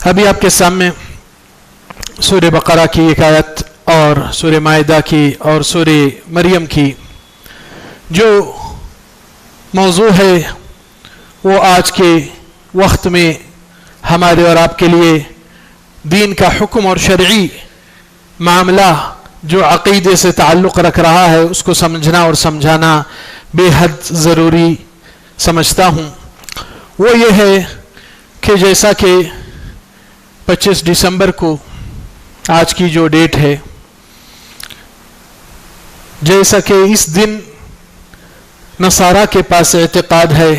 ابھی آپ کے سامنے سورہ بقرہ کی ایک آیت اور سورہ مائدہ کی اور سورہ مریم کی جو موضوع ہے وہ آج کے وقت میں ہمارے اور آپ کے لیے دین کا حکم اور شرعی معاملہ جو عقیدے سے تعلق رکھ رہا ہے اس کو سمجھنا اور سمجھانا بے حد ضروری سمجھتا ہوں۔ وہ یہ ہے کہ جیسا کہ 25 دسمبر کو آج کی جو ڈیٹ ہے، جیسا کہ اس دن نصارہ کے پاس اعتقاد ہے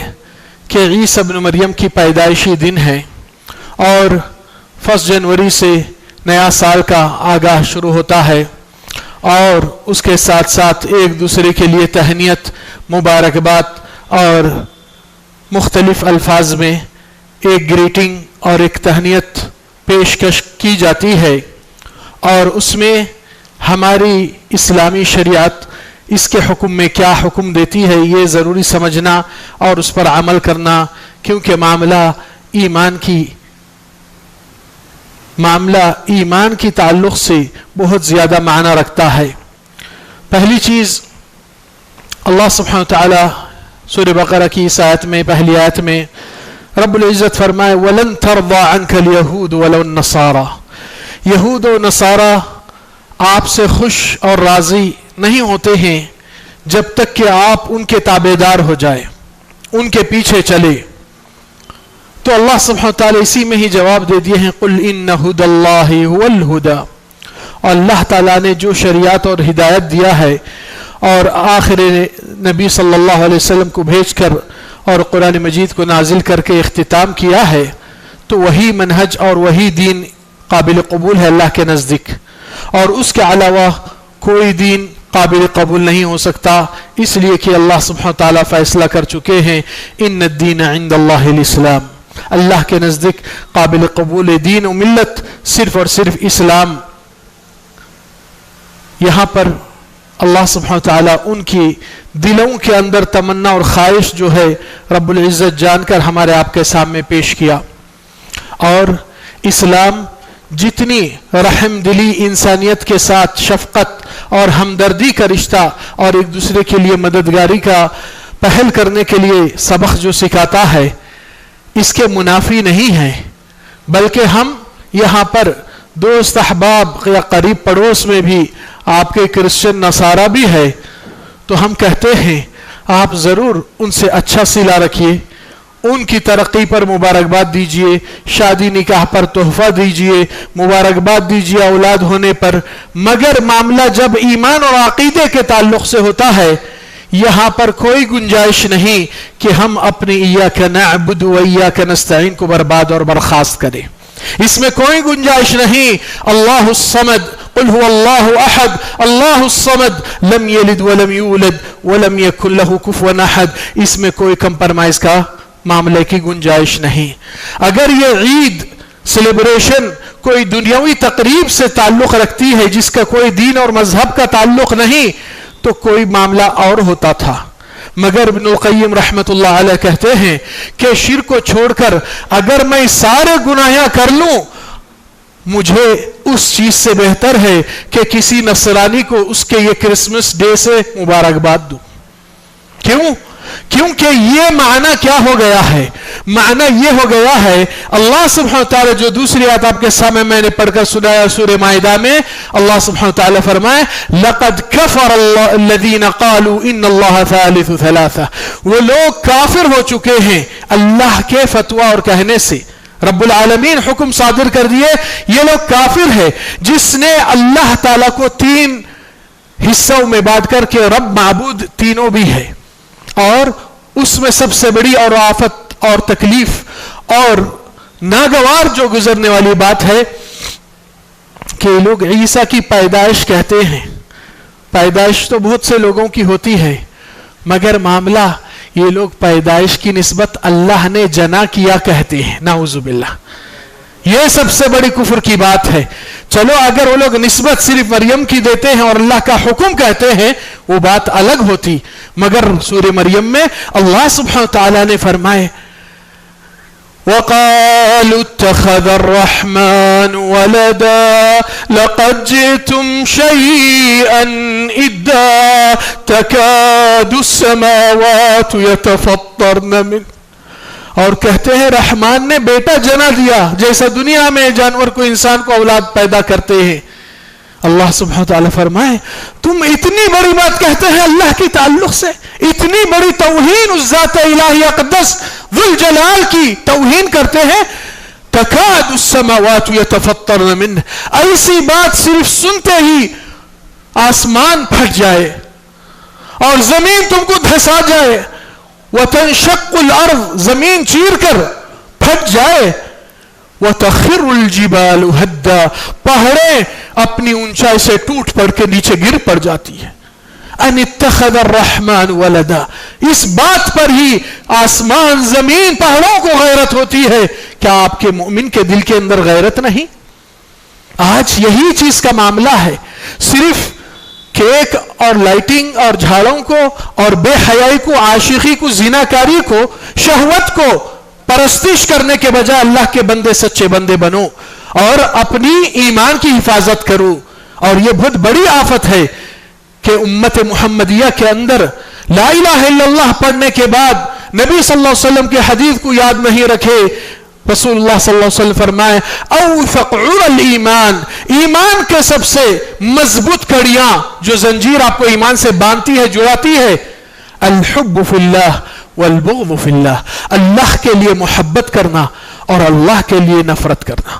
کہ عیسی ابن مریم کی پیدائشی دن ہے اور 1 جنوری سے نیا سال کا آغاز شروع ہوتا ہے، اور اس کے ساتھ ساتھ ایک دوسرے کے لیے تہنیت، مبارکباد اور مختلف الفاظ میں ایک گریٹنگ اور ایک تہنیت پیشکش کی جاتی ہے، اور اس میں ہماری اسلامی شریعت اس کے حکم میں کیا حکم دیتی ہے یہ ضروری سمجھنا اور اس پر عمل کرنا، کیونکہ معاملہ ایمان کی تعلق سے بہت زیادہ معنی رکھتا ہے۔ پہلی چیز اللہ سبحانہ وتعالی سورہ بقرہ کی اس آیت میں، پہلی آیت میں رب العزت فرمائے وَلَن تَرْضَى عَنْكَ الْيَهُودُ وَلَوْ النَّصَارَى، یہود و نصارہ آپ سے خوش اور راضی نہیں ہوتے ہیں جب تک کہ آپ ان کے تابعدار ہو جائے، ان کے پیچھے چلے۔ تو اللہ سبحانہ وتعالی اسی میں ہی جواب دے دیے ہیں قُلْ إِنَّ هُدَى اللَّهِ هُوَ الْهُدَى، اور اللہ تعالیٰ نے جو شریعت اور ہدایت دیا ہے اور آخر نبی صلی اللہ علیہ وسلم کو بھیج کر اور قرآن مجید کو نازل کر کے اختتام کیا ہے، تو وہی منہج اور وہی دین قابل قبول ہے اللہ کے نزدیک، اور اس کے علاوہ کوئی دین قابل قبول نہیں ہو سکتا، اس لیے کہ اللہ سبحانہ تعالیٰ فیصلہ کر چکے ہیں ان الدین عند اللہ الاسلام، اللہ کے نزدیک قابل قبول دین و ملت صرف اور صرف اسلام۔ یہاں پر اللہ سبحانہ تعالیٰ ان کی دلوں کے اندر تمنا اور خواہش جو ہے رب العزت جان کر ہمارے آپ کے سامنے پیش کیا، اور اسلام جتنی رحم دلی، انسانیت کے ساتھ شفقت اور ہمدردی کا رشتہ اور ایک دوسرے کے لیے مددگاری کا پہل کرنے کے لیے سبق جو سکھاتا ہے، اس کے منافی نہیں ہے، بلکہ ہم یہاں پر دوست احباب یا قریب پڑوس میں بھی آپ کے کرسچن نصارہ بھی ہے، تو ہم کہتے ہیں آپ ضرور ان سے اچھا صلہ رکھیے، ان کی ترقی پر مبارکباد دیجئے، شادی نکاح پر تحفہ دیجئے، مبارکباد دیجئے اولاد ہونے پر، مگر معاملہ جب ایمان اور عقیدے کے تعلق سے ہوتا ہے، یہاں پر کوئی گنجائش نہیں کہ ہم اپنے ایاک نعبد و ایاک نستعین کو برباد اور برخاست کریں، اس میں کوئی گنجائش نہیں۔ اللہ الصمد قل هو اللہ احد اللہ الصمد لم یلد ولم یولد ولم یکن له کفوا احد، اس میں کوئی کمپرمائز کا معاملے کی گنجائش نہیں۔ اگر یہ عید سیلیبریشن کوئی دنیاوی تقریب سے تعلق رکھتی ہے جس کا کوئی دین اور مذہب کا تعلق نہیں تو کوئی معاملہ اور ہوتا تھا، مگر ابن القیم رحمت اللہ علیہ کہتے ہیں کہ شرک کو چھوڑ کر اگر میں سارے گناہ کر لوں، مجھے اس چیز سے بہتر ہے کہ کسی نصرانی کو اس کے یہ کرسمس ڈے سے مبارکباد دوں۔ کیوں؟ کیونکہ یہ معنی کیا ہو گیا ہے؟ معنی یہ ہو گیا ہے، اللہ سبحانہ تعالیٰ جو دوسری آیت آپ کے سامنے میں نے پڑھ کر سنایا سورہ مائدہ میں، اللہ سبحانہ تعالیٰ فرمائے لَقَدْ كَفَرَ الَّذِينَ قَالُوا إِنَّ اللَّهَ ثَالِثُ ثَلَاثَةٍ، وہ لوگ کافر ہو چکے ہیں اللہ کے فتویٰ اور کہنے سے، رب العالمین حکم صادر کر دیے، یہ لوگ کافر ہے جس نے اللہ تعالیٰ کو 3 حصوں میں بانٹ کر کے رب معبود تینوں بھی ہے، اور اس میں سب سے بڑی اور آفت اور تکلیف اور ناگوار جو گزرنے والی بات ہے کہ لوگ عیسیٰ کی پیدائش کہتے ہیں۔ پیدائش تو بہت سے لوگوں کی ہوتی ہے، مگر معاملہ یہ لوگ پیدائش کی نسبت اللہ نے جنا کیا کہتے ہیں، نعوذ باللہ۔ یہ سب سے بڑی کفر کی بات ہے۔ چلو اگر وہ لوگ نسبت صرف مریم کی دیتے ہیں اور اللہ کا حکم کہتے ہیں وہ بات الگ ہوتی، مگر سورہ مریم میں اللہ سبحانہ تعالیٰ نے فرمائے وقالوا اتخذ الرحمن ولدا لقد جئتم شيئا إدا تكاد السماوات يتفطرن منه. اور کہتے ہیں رحمان نے بیٹا جنا دیا، جیسا دنیا میں جانور کو انسان کو اولاد پیدا کرتے ہیں. اللہ سبحانہ وتعالی فرمائے تم اتنی بڑی بات کہتے ہیں اللہ کی تعلق سے، اتنی بڑی توہین اس ذات الہی اقدس ذوالجلال کی توہین کرتے ہیں. تکاد السماوات یتفطرن منہ، ایسی بات صرف سنتے ہی آسمان پھٹ جائے اور زمین تم کو دھسا جائے. وتنشق الارض، زمین چیر کر پھٹ جائے. وتخر الجبال هدا، پہاڑیں اپنی اونچائی سے ٹوٹ پڑ کے نیچے گر پڑ جاتی ہے. ان اتخذ الرحمن ولدا، اس بات پر ہی آسمان زمین پہاڑوں کو غیرت ہوتی ہے. کیا آپ کے مومن کے دل کے اندر غیرت نہیں؟ آج یہی چیز کا معاملہ ہے. صرف کیک اور لائٹنگ اور جھاڑوں کو اور بے حیائی کو، عاشقی کو، زناکاری کو، شہوت کو پرستش کرنے کے بجائے اللہ کے بندے سچے بندے بنو اور اپنی ایمان کی حفاظت کرو. اور یہ بہت بڑی آفت ہے کہ امت محمدیہ کے اندر لا الہ الا اللہ پڑھنے کے بعد نبی صلی اللہ علیہ وسلم کے حدیث کو یاد نہیں رکھے. رسول اللہ صلی اللہ علیہ وسلم فرمائے اوثق عر الایمان، ایمان کے سب سے مضبوط کڑیاں جو زنجیر آپ کو ایمان سے باندھتی ہے، جڑاتی ہے، الحب فی اللہ والبغض فی اللہ، اللہ کے لیے محبت کرنا اور اللہ کے لیے نفرت کرنا.